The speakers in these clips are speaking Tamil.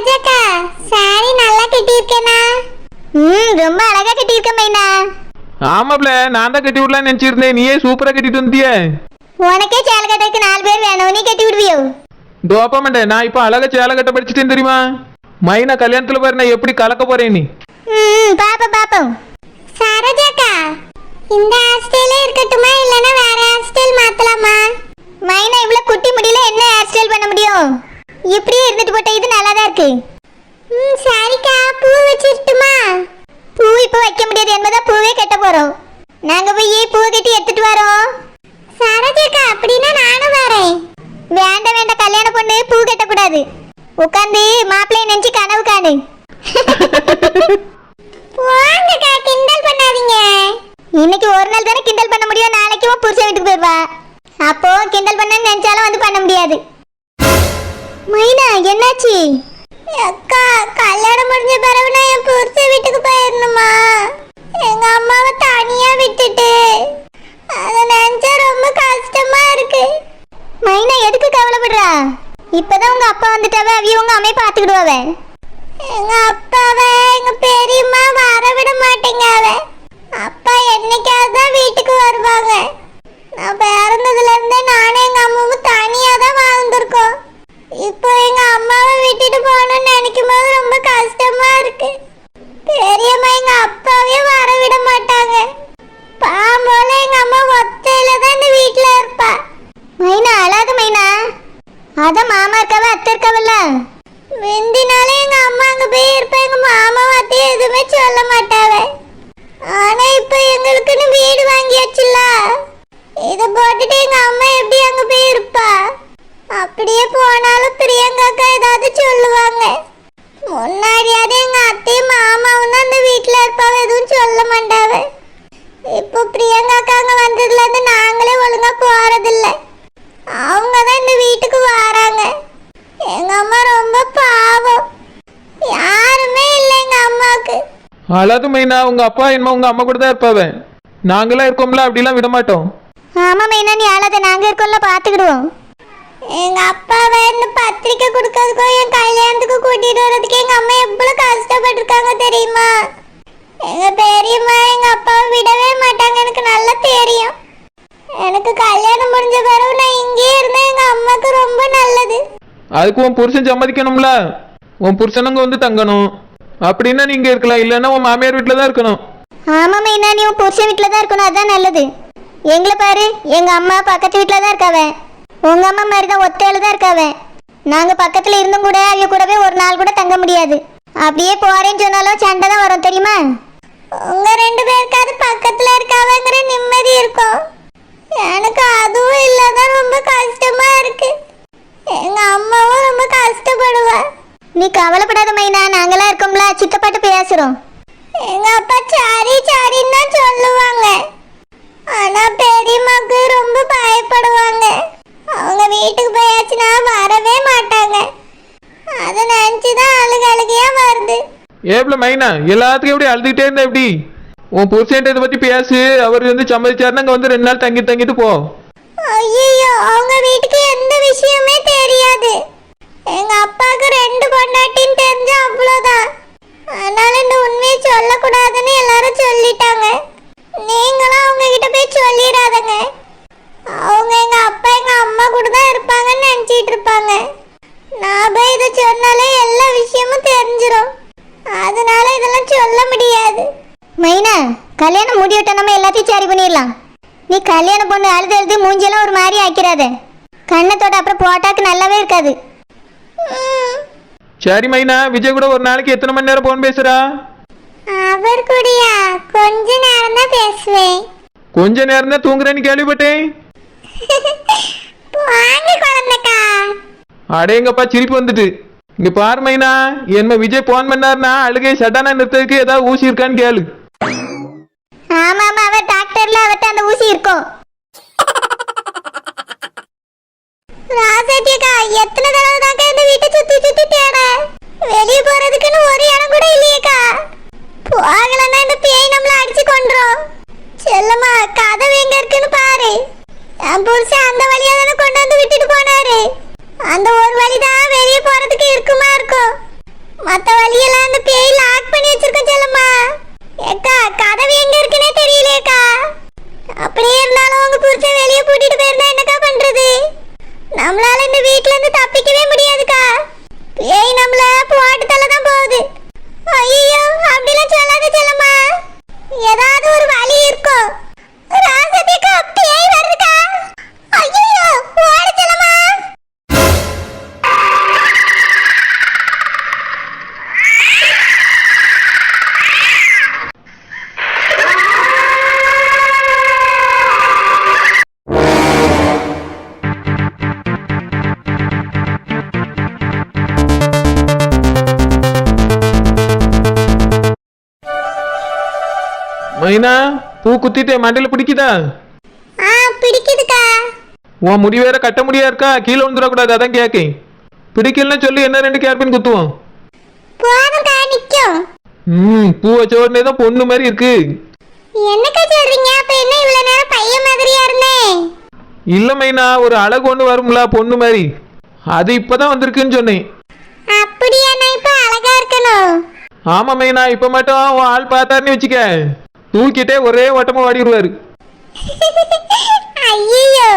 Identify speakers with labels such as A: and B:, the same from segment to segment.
A: சரோஜாக்கா, சாரி நல்லா கட்டியிருக்கேனா? ரொம்ப அழகா கட்டியிருக்க மைனா.
B: ஆமாப்ல, நான் தான் கட்டி விடலான்னு நினைச்சிருந்தேன். நீயே சூப்பரா கட்டிட்டு வந்தியே.
A: உனக்கே சேலை கட்டறதுக்கு 4 பேர் வேணும், நீ கட்டி விடுவியோ?
B: டோப்பாமண்டே, நான் இப்போ அழகா சேலை கட்ட படிச்சுட்டேன் தெரியுமா? மைனா கல்யாணத்துல பாரு நான் எப்படி கலக்க போறேன் நீ.
A: பாப்போம். சரோஜாக்கா, இந்த ஹேர் ஸ்டைலே இருக்கட்டுமா இல்லனா வேற ஹேர் ஸ்டைல் மாத்தலாமா? மைனா இவ்வளவு குட்டி முடியல என்ன ஹேர் ஸ்டைல் பண்ண முடியும்? இப்படியே இருந்துட்டு போட்ட இது நல்லா தான் இருக்கு. சரிக்கா, பூ வச்சிரட்டுமா? பூ இப்போ வைக்க முடியாது என்பதா பூவே கட்ட போறோம். நாங்க போய் பூ கட்டி எடுத்துட்டு வரோம். சரோஜாக்கா, அப்படினா நானும் வரேன். வேண்டாம், கல்யாண பொண்ணு பூ கட்ட கூடாது. உட்கார்ந்து மாப்பிள்ளைய நினைச்சு கனவு காணு. வாங்கக்கா, கிண்டல் பண்ணாதீங்க. இன்னைக்கு ஒரு நாள் தானே கிண்டல் பண்ண முடியும், நாளைக்கு புருஷன் வீட்டுக்கு போயிடுவா. அப்போ கிண்டல் பண்ண நினைச்சாலும் வந்து பண்ண முடியாது. மைனா, என்னாச்சு? அக்கா, கல்யாணம் முடிஞ்ச பிறகு நான் என் புருஷன் வீட்டுக்கு போயிடணுமா? எங்க அம்மாவை தனியா விட்டுட்டு அதை நினைச்சா ரொம்ப கஷ்டமா இருக்கு. மைனா, எதுக்கு கவலைப்படுறா? இப்பதான் உங்க அப்பா வந்துட்டாவே, அவிய உங்க அம்மையை பாத்துக்கிடுவாவே. எங்க அப்பாவை எங்க பெரியம்மா வர விட மாட்டேங்காவ. அப்பா என்னைக்காவது தான் வீட்டுக்கு வருவாங்க. நான் பிறந்ததுல இருந்தே நானும் எங்க அம்மாவும் தனியா தான் வாழ்ந்துருக்கோம். இப்போ எங்க அம்மாவை விட்டுட்டு போகணும்னு நினைக்கும் போது ரொம்ப கஷ்டமா இருக்கு. பெரியம்மா எங்க அப்பாவே வர விட மாட்டாங்க. பாம்போல எங்க அம்மா ஒத்தையில தான் இந்த வீட்டுல இருப்பா. மைனா, அழாத மைனா. அதான் மாமா இருக்காவ, அத்தை இருக்காவல்ல. வெந்தினாலே எங்க அம்மா அங்க போய் இருப்பா. எங்க மாமா அத்தையும் எதுவுமே சொல்ல மாட்டாவ. ஆனா இப்ப எங்களுக்குன்னு வீடு வாங்கியாச்சுல்ல, இத போட்டுட்டு எங்க அம்மா எப்படி அங்க போய் இருப்பா? அப்படியே போனாலும் பிரியங்காக்கா ஏதாவது சொல்லுவாங்க. முன்னாடியாவது எங்க அத்தையும் மாமாவும் தான் அந்த வீட்டுல இருப்பாவ, எதுவும் சொல்ல மாட்டாவ. இப்போ பிரியங்காக்கா அங்க வந்ததுல இருந்து நாங்களே ஒழுங்கா போறதில்ல. அவங்க தான் இந்த வீட்டுக்கு வராங்க. எங்க அம்மா ரொம்ப பாவம், யாருமே இல்லை எங்க அம்மாவுக்கு.
B: அழாது மைனா, உங்க அப்பா என்ன உங்க அம்மா கூட தான் இருப்பாவே. நாங்களாம் இருக்கோம்ல, அப்படிலாம் விட மாட்டோம்.
A: ஆமா மைனா, நீ அழாத, நாங்க இருக்கோம்ல, பாத்துக்கிடுவோம். எங்க அப்பாவை இந்த பத்திரிக்கை கொடுக்கறதுக்கும் என் கல்யாணத்துக்கு கூட்டிட்டு வர்றதுக்கு எங்க அம்மா எவ்வளவு கஷ்டப்பட்டிருக்காங்க தெரியுமா? எங்க பெரியம்மா எங்க அப்பாவை விடவே மாட்டாங்க, எனக்கு நல்லா தெரியும். எனக்கு கல்யாணம் முடிஞ்ச பிறகு நான் இங்கேயே இருந்தா எங்க அம்மாக்கு ரொம்ப நல்லது.
B: அதுக்கு உன் புருஷன் சம்மதிக்கணும்ல. உன் புருஷனுங்க வந்து தங்கணும். அப்படின்னா நீங்க இருக்கலாம், இல்லைன்னா உன் மாமியார் வீட்டில் தான் இருக்கணும்.
A: ஆமா மைனா, நீ உன் புருஷன் வீட்டில் தான் இருக்கணும், அதான் நல்லது. எங்களை பாரு, எங்க அம்மா பக்கத்து வீட்டில் தான் இருக்காவ. உங்க அம்மா மாதிரி தான் ஒத்தையில தான் இருக்காவ. நாங்க பக்கத்துல இருந்தும் கூட அவைய கூடவே ஒரு நாள் கூட தங்க முடியாது. அப்படியே போறேன்னு சொன்னாலும் சண்டை தான் வரும் தெரியுமா? உங்க 2 பேருக்காவது பக்கத்துல இருக்காவங்கிற நிம்மதி இருக்கும். எனக்கு அதுவும் இல்லாதான் ரொம்ப கஷ்டமா இருக்கு. எங்க அம்மாவும் ரொம்ப கஷ்டப்படுவா. நீ கவலைப்படாத மைனா, நாங்களாம் இருக்கோம்ல, சித்தப்பாட்டு பேசுறோம். எங்க அப்பா சாரின்னு தான் சொல்லுவாங்க. ஆனா பெரியம்மாக்கு ரொம்ப பயப்படுவாங்க. அவங்க வீட்டுக்கு போயாச்சுன்னா வரவே மாட்டாங்க. அதை நினைச்சுதான் அழுகையா வருது.
B: ஏப்ல மைனா, எல்லாத்துக்கும் எப்படி அழுதுகிட்டே இருந்தா எப்படி? உன் புருஷன் இதை பத்தி பேசு. அவர் வந்து சம்மதிச்சாருன்னா அங்க வந்து 2 நாள் தங்கிட்டு போ.
A: ஐயோ, அவங்க வீட்டுக்கு எந்த விஷயமே தெரியாது. எங்க அப்பாவுக்கு 2 பொண்டாட்டின்னு தெரிஞ்சா அவ்வளவுதான். அதனால இந்த உண்மையை சொல்லக்கூடாதுன்னு எல்லாரும் சொல்லிட்டாங்க. நீங்களும் அவங்க கிட்ட போய் சொல்லிடாதங்க. அவங்க எங்க அப்பா எங்க அம்மா கூட தான் இருப்பாங்கன்னு நினைச்சிட்டு இருப்பாங்க. நான் போய் இதை சொன்னாலே எல்லா விஷயமும் தெரிஞ்சிடும். அதனால இதெல்லாம் சொல்ல முடியாது. மைனா, கல்யாணம் முடிவிட்ட நம்ம எல்லாத்தையும் சரி பண்ணிடலாம். நீ கல்யாணம் பொண்ணு அழுது மூஞ்சியெல்லாம் ஒரு மாதிரி ஆக்கிறாத. கண்ணத்தோட அப்புறம் போட்டாக்கு நல்லாவே இருக்காது.
B: சரி மைனா, விஜய் கூட ஒரு நாளைக்கு எத்தனை மணி நேரம் போன் பேசுறா?
A: அவர் கூடயா கொஞ்ச நேரம் தான் பேசுவேன்.
B: கொஞ்ச நேரம் தான் தூங்குறேன்னு கேள்விப்பட்டேன்.
A: வாங்க குழந்தைக்கா.
B: அடேங்கப்பா, சிரிப்பு வந்துட்டு. இங்க பாரு மைனா, என்ன விஜய் போன் பண்ணாருன்னா அழுகை சட்டானா நிறுத்ததுக்கு ஏதாவது ஊசி இருக்கான்னு கேளு.
A: ஆமா, அவர் டாக்டர்ல அவர்ட்ட அந்த ஊசி இருக்கும். ராசேட்டியக்கா, எத்தனை தடவை தாங்க இந்த வீட்டை சுத்தி தேட? வெளியே போறதுக்குன்னு ஒரு இடம் கூட இல்லையேக்கா. போகலன்னா இந்த பேய் நம்மள அடிச்சு கொண்டுரும். செல்லம்மா, கதவு எங்க இருக்குன்னு பாரு. என் புருஷன் அந்த வழியா தானே கொண்டு வந்து விட்டுட்டு போனாரு. அந்த ஒரு வழிதான் வெளியே போறதுக்கு இருக்குமா இருக்கும்.
B: மைனா பூ குத்திட்டே மண்டையில பிடிக்குதா?
A: ஆ பிடிக்குதுக்கா.
B: உன் முடி வேற கட்ட முடியா இருக்கா, கீழே வந்துடக்கூடாது, அதான் கேட்கேன். பிடிக்கலன்னு சொல்லி என்ன 2 கேர்பின் குத்துவோம்.
A: போதும்க்கா நிக்கும்.
B: பூ வச்ச உடனே தான் பொண்ணு மாதிரி இருக்கு.
A: என்னக்கா சொல்றீங்க? அப்ப என்ன இவ்வளவு நேரம் பையன் மாதிரியா இருந்தேன்?
B: இல்ல மைனா, ஒரு அழகு ஒண்ணு வரும்ல பொண்ணு மாதிரி, அது இப்பதான் வந்திருக்குன்னு சொன்னேன்.
A: அப்படியா? நான் இப்ப அழகா இருக்கணும்?
B: ஆமா மைனா, இப்ப மட்டும் உன் ஆள் பார்த்தாருன்னு வச்சுக்க, தூக்கிட்டே ஒரே ஓட்டமா ஓடிடுவாரு.
A: ஐயோ.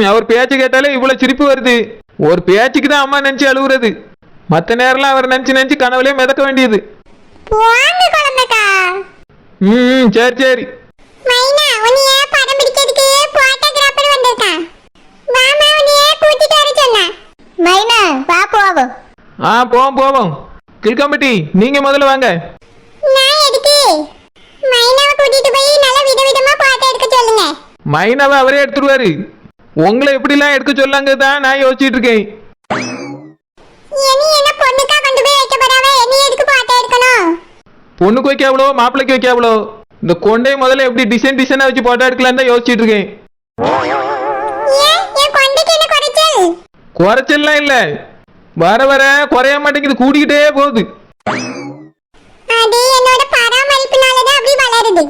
B: அவர் பேச்சு கேட்டாலே இவ்வளவு சிரிப்பு வருது. ஒரு பேச்சுக்கு தான் அம்மா நினைச்சு அழுகுறது, மத்த நேரம்லாம் அவர் நினைச்சு நினைச்சு கனவுலயே மிதக்க வேண்டியது.
A: போங்க குழந்தைக்கா.
B: சரி சரி.
A: மைனா உன்னைய படம் பிடிக்கிறதுக்கு போட்டோகிராஃபர் வந்திருக்கான். மாமா உன்னைய கூட்டிட்டு வர சொன்னா. மைனா வா போவோம்.
B: போவோம் போவோம். கில்காம்பட்டி நீங்க முதல்ல வாங்க.
A: நான் எதுக்கு? மைனாவை கூட்டிட்டு போய் நல்ல விதவிதமா போட்டோ எடுக்க சொல்லுங்க.
B: மைனாவை அவரே எடுத்துருவாரு. உங்களை எப்படிலாம் எடுக்க சொல்லாங்க தான் நான் யோசிச்சுட்டு இருக்கேன்.
A: என்ன என்ன பொண்ணுக்கா கொண்டு போய் வைக்க போறாவே, என்ன எதுக்கு போட்டோ எடுக்கணும்?
B: பொண்ணுக்கு வைக்காவளோ மாப்பிள்ளைக்கு வைக்காவளோ, இந்த கொண்டை முதல்ல எப்படி டிசைன் டிசைனா வச்சு போட்டோ எடுக்கலாம் தான் யோசிச்சுட்டு இருக்கேன்.
A: ஏன் என் கொண்டைக்கு என்ன குறைச்சல்?
B: குறைச்சல்லாம் இல்ல, வர வர குறைய மாட்டேங்குது, கூடிக்கிட்டே போகுது.
A: அது என்னோட பராமரிப்புனால தான் அப்படி வளருது.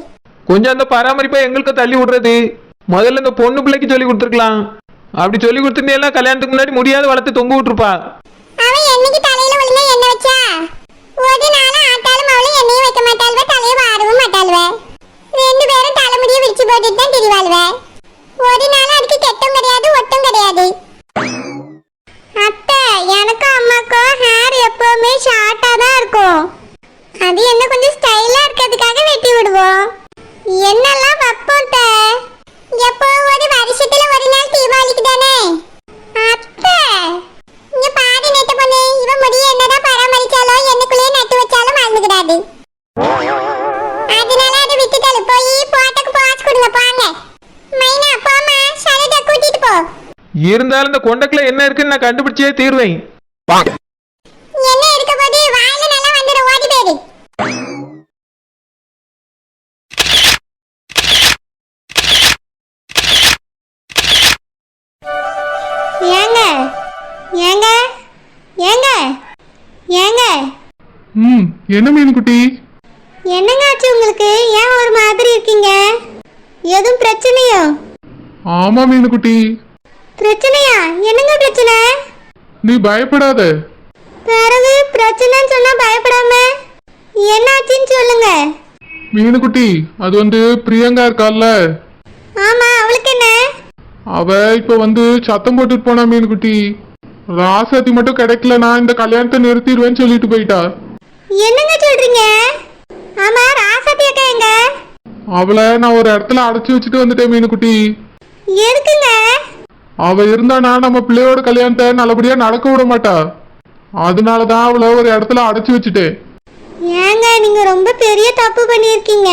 B: கொஞ்சம் அந்த பராமரிப்பை எங்களுக்கு தள்ளி விடுறது. முதல்ல இந்த பொண்ணு பிள்ளைக்கு சொல்லி கொடுத்துருக்கலாம். அப்படி சொல்லி கொடுத்துட்டே கல்யாணத்துக்கு முன்னாடி முடியாத வளர்த்து தொங்க விட்டுருப்பா.
A: அவன் என்னைக்கு தலையில ஒழுங்கா எண்ணெய் வச்சா? ஒரு நாள் ஆட்டாலும் அவளும் எண்ணெயும் வைக்க மாட்டாள்வ, தலையை வாரவும் மாட்டாள்வ. 2 பேரும் தலைமுடியை விரிச்சு போட்டுட்டு தான் திரிவாள்வ. ஒரு நாள் அதுக்கு கெட்டும் கிடையாது ஒட்டும் கிடையாது. அத்தை எனக்கும் அம்மாக்கும் ஹேர் எப்பவுமே ஷார்ட்டா தான் இருக்கும். அது என்ன கொஞ்சம் ஸ்டைலா இருக்கிறதுக்காக வெட்டி விடுவோம். என்னெல்லாம் வைப்போம் எப்போ ஒரு வருஷத்துல ஒரு நாள் தீபாவளிக்கு தானே. அத்தை இங்க பாரு நெட்ட பொண்ணு, இவ முடிய என்னதான் பராமரிச்சாலோ என்னக்குள்ளே நட்டு வச்சாலும் மறந்துடாது. அதனால அதை விட்டுட்டாlu போய் போட்டோக்கு போஸ் கொடுங்க பாங்க. மைனா போமா, ஷரத கூட்டிட்டு போ.
B: இருந்தாலும் இந்த கொண்டக்குள்ள என்ன இருக்குன்னு நான் கண்டுபிடிச்சே தீர்வேன்.
A: என்ன இருக்க போது? வாயில நல்லா வந்துடு, ஓடி போயிடு. ஏங்க ஏங்க ஏங்க ஏங்க.
B: என்ன மீன் குட்டி?
A: என்னங்க ஆச்சு உங்களுக்கு? ஏன் ஒரு மாதிரி இருக்கீங்க? எதுவும் பிரச்சனையோ?
B: ஆமா மீன் குட்டி.
A: பிரச்சனையா? என்னங்க பிரச்சனை?
B: நீ பயப்படாத.
A: பிறகு பிரச்சனைன்னு சொன்னா பயப்படாம என்னாச்சுன்னு சொல்லுங்க.
B: மீன் குட்டி, அது வந்து பிரியங்கா இருக்கால்ல,
A: ஆமா அவளுக்கு என்ன?
B: அவ இப்ப சத்தம் போட்டுட்டு போனா மீன் குட்டி. ராசாத்தி மட்டும் கிடைக்கலனா இந்த கல்யாணத்தை நிறுத்திடுவேன்னு சொல்லிட்டு போயிட்டா.
A: என்னங்க சொல்றீங்க? ஆமா ராசாத்தி அக்கா எங்க?
B: அவளை நான் ஒரு இடத்துல அடைச்சு வச்சுட்டு வந்துட்டேன் மீன் குட்டி.
A: எதுக்குங்க?
B: அவ இருந்தானா நம்ம பிள்ளையோட கல்யாணத்தை நல்லபடியா நடக்க விட மாட்டா. அதனாலதான் அவளை ஒரு இடத்துல அடைச்சு வச்சுட்டேன்.
A: ஏங்க நீங்க ரொம்ப பெரிய தப்பு பண்ணிருக்கீங்க.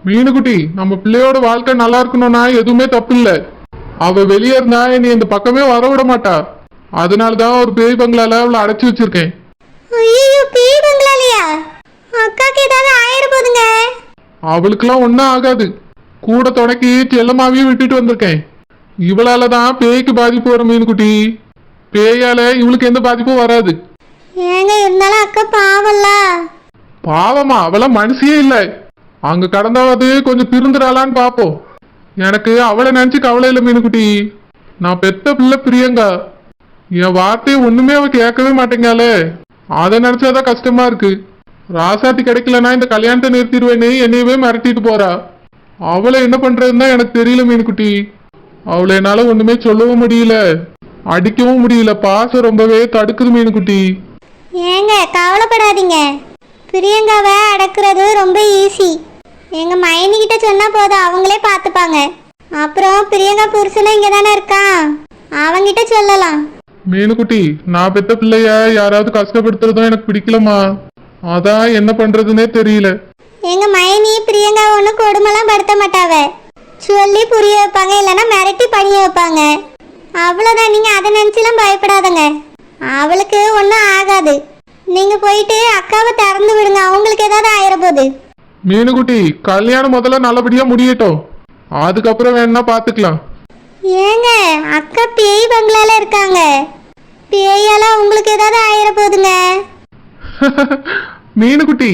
B: மீனுக்குட்டி, நம்ம பிள்ளையோட வாழ்க்கை நல்லா இருக்கணும்னா எதுவுமே தப்பு இல்ல. அவ வெளியே இருந்தா நீ இந்த பக்கமே வர விட மாட்டா. அதனாலதான் ஒரு பேய் பங்களால அவளை அடைச்சு வச்சிருக்கேன்.
A: ஐயோ பேய் பங்களாலையா? அக்காக்கு ஏதாவது ஆயிர போதுங்க.
B: அவளுக்கெல்லாம் ஒன்னும் ஆகாது. கூட தொடக்கி செல்லமாவையும் விட்டுட்டு வந்திருக்கேன். இவளாலதான் பேய்க்கு பாதிப்பு வரும் மீனுக்குட்டி. பேயால இவளுக்கு எந்த பாதிப்பும் வராது.
A: ஏங்க இருந்தாலும் அக்கா பாவம்ல.
B: பாவமா? அவள மனுஷியே இல்ல. அங்க கடந்தாவது கொஞ்சம் திருந்துறாளான்னு பாப்போம். எனக்கு அவளை நினைச்சு கவலை இல்லை மீனுக்குட்டி. நான் பெத்த பிள்ளை பிரியங்கா. என் வார்த்தையை ஒண்ணுமே அவ கேட்கவே மாட்டேங்காலே. அதை நினைச்சாதான் கஷ்டமா இருக்கு. ராசாத்தி கிடைக்கலன்னா இந்த கல்யாணத்தை நிறுத்திடுவேன்னு என்னையவே மிரட்டிட்டு போறா. அவளை என்ன பண்றதுன்னு தான் எனக்கு தெரியல மீனுக்குட்டி. அவளை என்னால ஒண்ணுமே சொல்லவும் முடியல, அடிக்கவும் முடியல. பாசம் ரொம்பவே தடுக்குது மீனுக்குட்டி.
A: ஏங்க கவலைப்படாதீங்க, பிரியங்காவை அடக்குறது ரொம்ப ஈஸி. எங்க மைனி கிட்ட சொன்னா போதும், அவங்களே பார்த்துப்பாங்க. அப்புறம் பிரியங்கா புருஷனும் இங்க தானே இருக்கான், அவங்கிட்ட சொல்லலாம்.
B: மீனுக்குட்டி, நான் பெத்த பிள்ளைய யாராவது கஷ்டப்படுத்துறதும் எனக்கு பிடிக்கலமா. அதான் என்ன பண்றதுன்னே தெரியல.
A: எங்க மைனி பிரியங்கா ஒன்றும் கொடுமைலாம் படுத்த மாட்டாவ. சொல்லி புரிய வைப்பாங்க, இல்லைன்னா மிரட்டி பணிய வைப்பாங்க. அவ்வளோதான். நீங்க அதை நினைச்செல்லாம் பயப்படாதங்க. அவளுக்கு ஒன்றும் ஆகாது. நீங்க போயிட்டு அக்காவை திறந்து விடுங்க, அவங்களுக்கு ஏதாவது ஆயிர போகுது.
B: மீனுக்குட்டி கல்யாணம் முதல்ல நல்லபடியா முடியட்டும், அதுக்கப்புறம் வேணா பாத்துக்கலாம்.
A: ஏங்க அக்கா பேய் பங்களால இருக்காங்க, பேயால உங்களுக்கு ஏதாவது ஆயிர போகுதுங்க.
B: மீனுக்குட்டி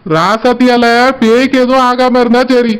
B: ராசாத்தியால பேய்க்கு எதுவும் ஆகாம இருந்தா சரி.